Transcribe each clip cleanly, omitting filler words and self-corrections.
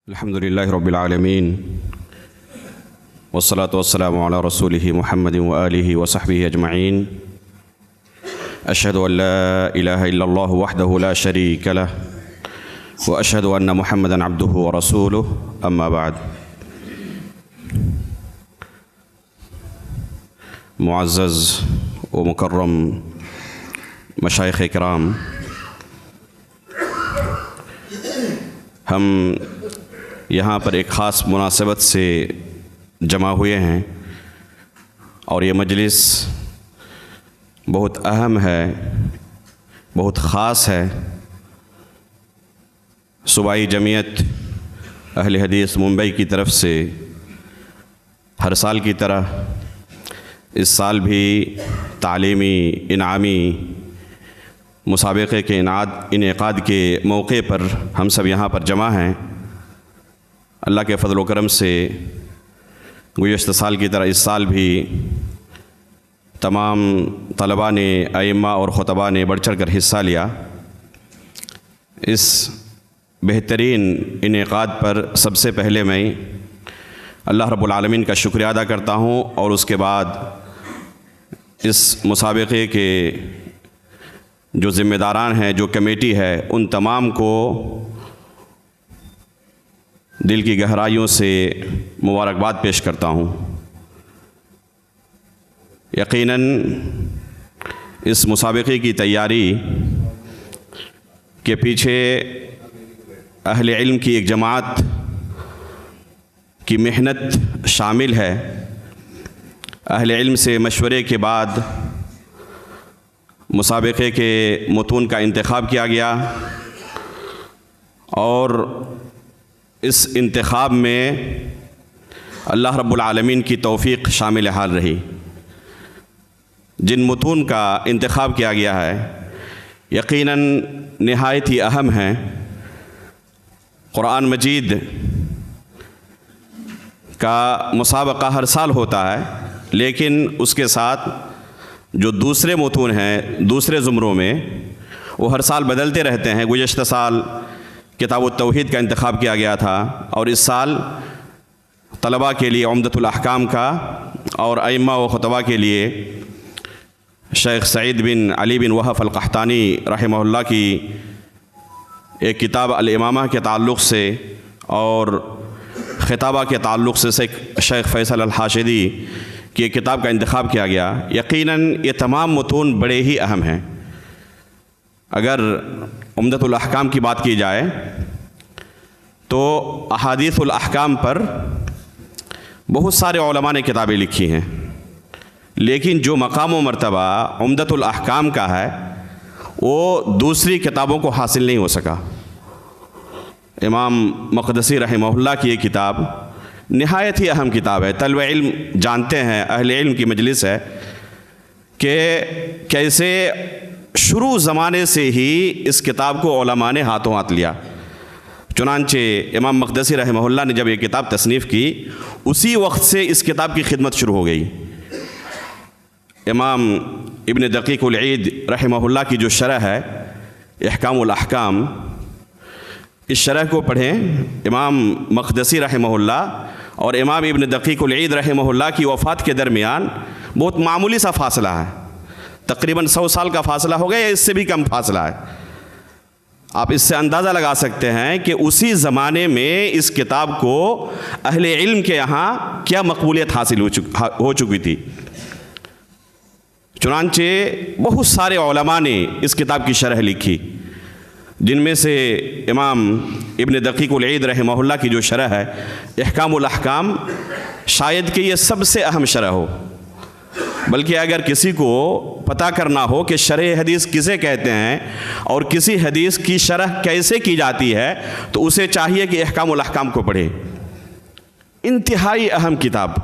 الحمد لله رب العالمين والصلاة والسلام على رسوله محمد وآله وصحبه أجمعين. أشهد أن لا إله إلا الله وحده لا شريك له وأشهد أن محمدًا عبده ورسوله. أما بعد. معزز ومكرم مشايخ کرام، ہم یہاں پر ایک خاص مناسبت سے جمع ہوئے ہیں اور یہ مجلس بہت اہم ہے، بہت خاص ہے. صوبائی جمعیت اہل حدیث ممبئی کی طرف سے ہر سال کی طرح اس سال بھی تعلیمی انعامی مسابقے کے انعقاد کے موقع پر ہم سب یہاں پر جمع ہیں. اللہ کے فضل و کرم سے گزشتہ سال کی طرح اس سال بھی تمام طلباء نے، ائمہ اور خطباء نے بڑھ چڑھ کر حصہ لیا. اس بہترین انعقاد پر سب سے پہلے میں اللہ رب العالمین کا شکریہ ادا کرتا ہوں اور اس کے بعد اس مسابقے کے جو ذمہ داران ہیں، جو کمیٹی ہے، ان تمام کو دل کی گہرائیوں سے مبارکباد پیش کرتا ہوں. یقیناً اس مسابقے کی تیاری کے پیچھے اہل علم کی ایک جماعت کی محنت شامل ہے. اہل علم سے مشورے کے بعد مسابقے کے متون کا انتخاب کیا گیا اور اس انتخاب میں اللہ رب العالمین کی توفیق شامل حال رہی. جن متون کا انتخاب کیا گیا ہے یقیناً نہایت ہی اہم ہیں. قرآن مجید کا مسابقہ ہر سال ہوتا ہے، لیکن اس کے ساتھ جو دوسرے متون ہیں دوسرے زمروں میں وہ ہر سال بدلتے رہتے ہیں. گزشتہ سال کتاب التوحید کا انتخاب کیا گیا تھا اور اس سال طلباء کے لیے عمدۃ الاحکام کا اور ائمہ و خطباء کے لیے شیخ سعید بن علی بن وہف القحطانی رحمہ اللہ کی ایک کتاب الامامہ کے تعلق سے اور خطابہ کے تعلق سے شیخ فیصل الحاشدی کی ایک کتاب کا انتخاب کیا گیا. یقیناً یہ تمام متون بڑے ہی اہم ہیں. اگر عمدۃ الاحکام کی بات کی جائے تو احادیث الاحکام پر بہت سارے علماء نے کتابیں لکھی ہیں، لیکن جو مقام و مرتبہ عمدۃ الاحکام کا ہے وہ دوسری کتابوں کو حاصل نہیں ہو سکا. امام مقدسی رحمہ اللہ کی یہ کتاب نہایت ہی اہم کتاب ہے. طلبہ علم جانتے ہیں، اہل علم کی مجلس ہے کہ کیسے شروع زمانے سے ہی اس کتاب کو علماء نے ہاتھوں ہاتھ لیا. چنانچہ امام مقدسی رحمہ اللہ نے جب یہ کتاب تصنیف کی اسی وقت سے اس کتاب کی خدمت شروع ہو گئی. امام ابن دقیق العید رحمہ اللہ کی جو شرح ہے احکام الاحکام، اس شرح کو پڑھیں. امام مقدسی رحمہ اللہ اور امام ابن دقیق العید رحمہ اللہ کی وفات کے درمیان بہت معمولی سا فاصلہ ہے، تقریباً 100 سال کا فاصلہ ہو گیا یا اس سے بھی کم فاصلہ ہے. آپ اس سے اندازہ لگا سکتے ہیں کہ اسی زمانے میں اس کتاب کو اہل علم کے یہاں کیا مقبولیت حاصل ہو چکی تھی. چنانچہ بہت سارے علماء نے اس کتاب کی شرح لکھی، جن میں سے امام ابن دقیق العید رحمہ اللہ کی جو شرح ہے احکام الاحکام شاید کہ یہ سب سے اہم شرح ہو. بلکہ اگر کسی کو پتہ کرنا ہو کہ شرح حدیث کسے کہتے ہیں اور کسی حدیث کی شرح کیسے کی جاتی ہے تو اسے چاہیے کہ احکام الاحکام کو پڑھے. انتہائی اہم کتاب.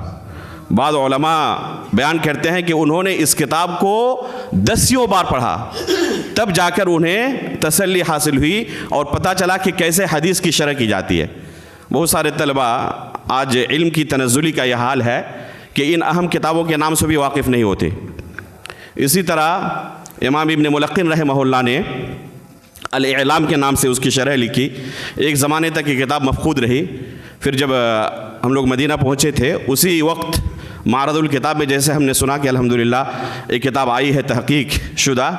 بعض علماء بیان کرتے ہیں کہ انہوں نے اس کتاب کو 10 بار پڑھا، تب جا کر انہیں تسلی حاصل ہوئی اور پتہ چلا کہ کیسے حدیث کی شرح کی جاتی ہے. بہت سارے طلباء آج علم کی تنزلی کا یہ حال ہے کہ ان اہم کتابوں کے نام سے بھی واقف نہیں ہوتے. اسی طرح امام ابن ملقن رحمہ اللہ نے الاعلام کے نام سے اس کی شرح لکھی. ایک زمانے تک یہ کتاب مفقود رہی. پھر جب ہم لوگ مدینہ پہنچے تھے اسی وقت معرض الکتاب میں جیسے ہم نے سنا کہ الحمدللہ ایک کتاب آئی ہے تحقیق شدہ,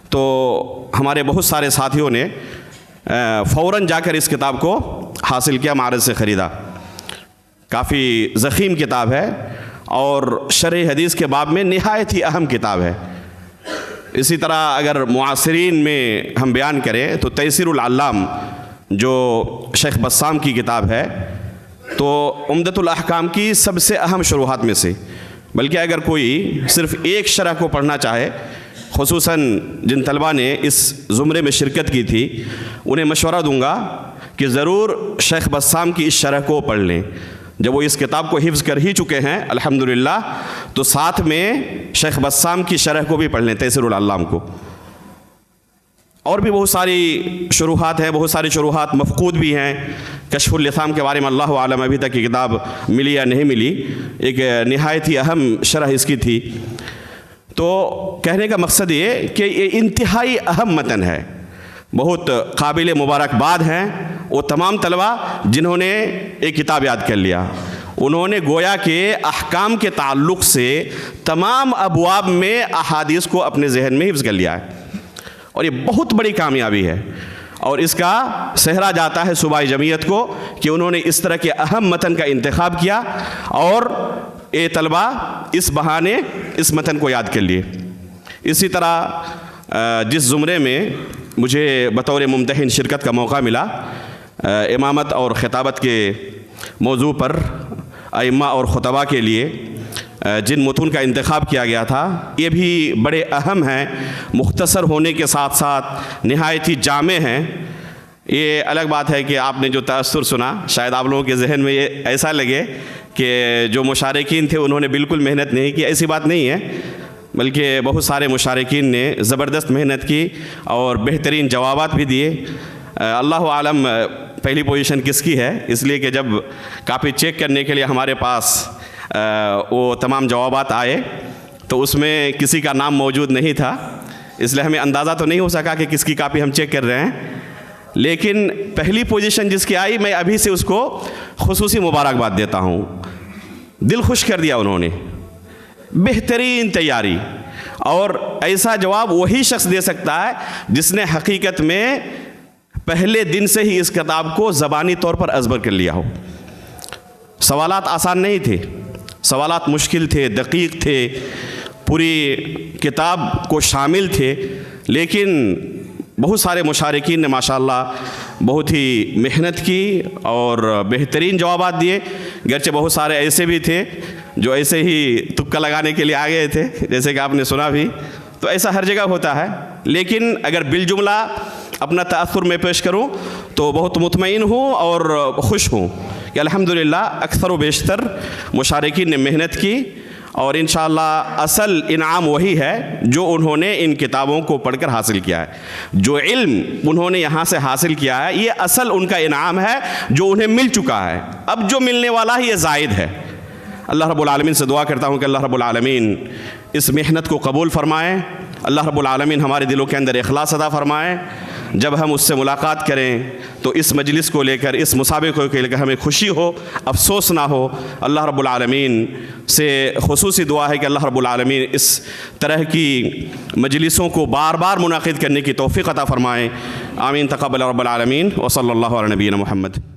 تو ہمارے بہت سارے ساتھیوں نے فوراً جا کر اس کتاب کو حاصل کیا, معرض سے خریدا. کافی ضخیم کتاب ہے اور شرح حدیث کے باب میں نہایت ہی اہم کتاب ہے. اسی طرح اگر معاصرین میں ہم بیان کریں تو تیسیر العلام جو شیخ بسام کی کتاب ہے تو عمدۃ الاحکام کی سب سے اہم شروحات میں سے, بلکہ اگر کوئی صرف ایک شرح کو پڑھنا چاہے, خصوصاً جن طلبہ نے اس زمرے میں شرکت کی تھی, انہیں مشورہ دوں گا کہ ضرور شیخ بسام کی اس شرح کو پڑھ لیں. جب وہ اس کتاب کو حفظ کر ہی چکے ہیں الحمدللہ, تو ساتھ میں شیخ بسام کی شرح کو بھی پڑھ لیں, تیسیر العلام کو. اور بھی بہت ساری شروحات ہیں, بہت ساری شروحات مفقود بھی ہیں. کشف اللثام کے بارے میں اللہ عالم ابھی تک یہ کتاب ملی یا نہیں ملی, ایک نہایت ہی اہم شرح اس کی تھی. تو کہنے کا مقصد یہ کہ یہ انتہائی اہم متن ہے, بہت قابل مبارکباد ہیں وہ تمام طلبہ جنہوں نے ایک کتاب یاد کر لیا. انہوں نے گویا کہ احکام کے تعلق سے تمام ابواب میں احادیث کو اپنے ذہن میں حفظ کر لیا ہے, اور یہ بہت بڑی کامیابی ہے. اور اس کا سہرا جاتا ہے صوبائی جمعیت کو کہ انہوں نے اس طرح کے اہم متن کا انتخاب کیا اور اے طلبہ اس بہانے اس متن کو یاد کر لیے. اسی طرح جس زمرے میں مجھے بطور ممتحن شرکت کا موقع ملا, امامت اور خطابت کے موضوع پر ائمہ اور خطباء کے لیے جن متون کا انتخاب کیا گیا تھا, یہ بھی بڑے اہم ہیں, مختصر ہونے کے ساتھ ساتھ نہایت ہی جامع ہیں. یہ الگ بات ہے کہ آپ نے جو تأثر سنا, شاید آپ لوگوں کے ذہن میں یہ ایسا لگے کہ جو مشارکین تھے انہوں نے بالکل محنت نہیں کی. ایسی بات نہیں ہے, بلکہ بہت سارے مشارکین نے زبردست محنت کی اور بہترین جوابات بھی دیے. اللہ عالم پہلی پوزیشن کس کی ہے, اس لیے کہ جب کاپی چیک کرنے کے لیے ہمارے پاس وہ تمام جوابات آئے تو اس میں کسی کا نام موجود نہیں تھا, اس لیے ہمیں اندازہ تو نہیں ہو سکا کہ کس کی کاپی ہم چیک کر رہے ہیں. لیکن پہلی پوزیشن جس کی آئی, میں ابھی سے اس کو خصوصی مبارکباد دیتا ہوں. دل خوش کر دیا انہوں نے, بہترین تیاری. اور ایسا جواب وہی شخص دے سکتا ہے جس نے حقیقت میں پہلے دن سے ہی اس کتاب کو زبانی طور پر ازبر کر لیا ہو. سوالات آسان نہیں تھے, سوالات مشکل تھے, دقیق تھے, پوری کتاب کو شامل تھے, لیکن بہت سارے مشارکین نے ماشاءاللہ بہت ہی محنت کی اور بہترین جوابات دیے. گرچہ بہت سارے ایسے بھی تھے جو ایسے ہی تکا لگانے کے لیے آ گئے تھے, جیسے کہ آپ نے سنا بھی, تو ایسا ہر جگہ ہوتا ہے. لیکن اگر بالجملہ اپنا تأثر میں پیش کروں تو بہت مطمئن ہوں اور خوش ہوں کہ الحمدللہ اکثر و بیشتر مشارکین نے محنت کی, اور انشاءاللہ اصل انعام وہی ہے جو انہوں نے ان کتابوں کو پڑھ کر حاصل کیا ہے. جو علم انہوں نے یہاں سے حاصل کیا ہے یہ اصل ان کا انعام ہے جو انہیں مل چکا ہے. اب جو ملنے والا ہے یہ زائد ہے. اللہ رب العالمین سے دعا کرتا ہوں کہ اللہ رب العالمین اس محنت کو قبول فرمائے, اللہ رب العالمین ہمارے دلوں کے اندر اخلاص عطا فرمائے. جب ہم اس سے ملاقات کریں تو اس مجلس کو لے کر, اس مسابقے کو لے کر ہمیں خوشی ہو, افسوس نہ ہو. اللہ رب العالمین سے خصوصی دعا ہے کہ اللہ رب العالمین اس طرح کی مجلسوں کو بار بار منعقد کرنے کی توفیق عطا فرمائیں. آمین. تقبل رب العالمین. وصلی اللہ علی نبینا محمد.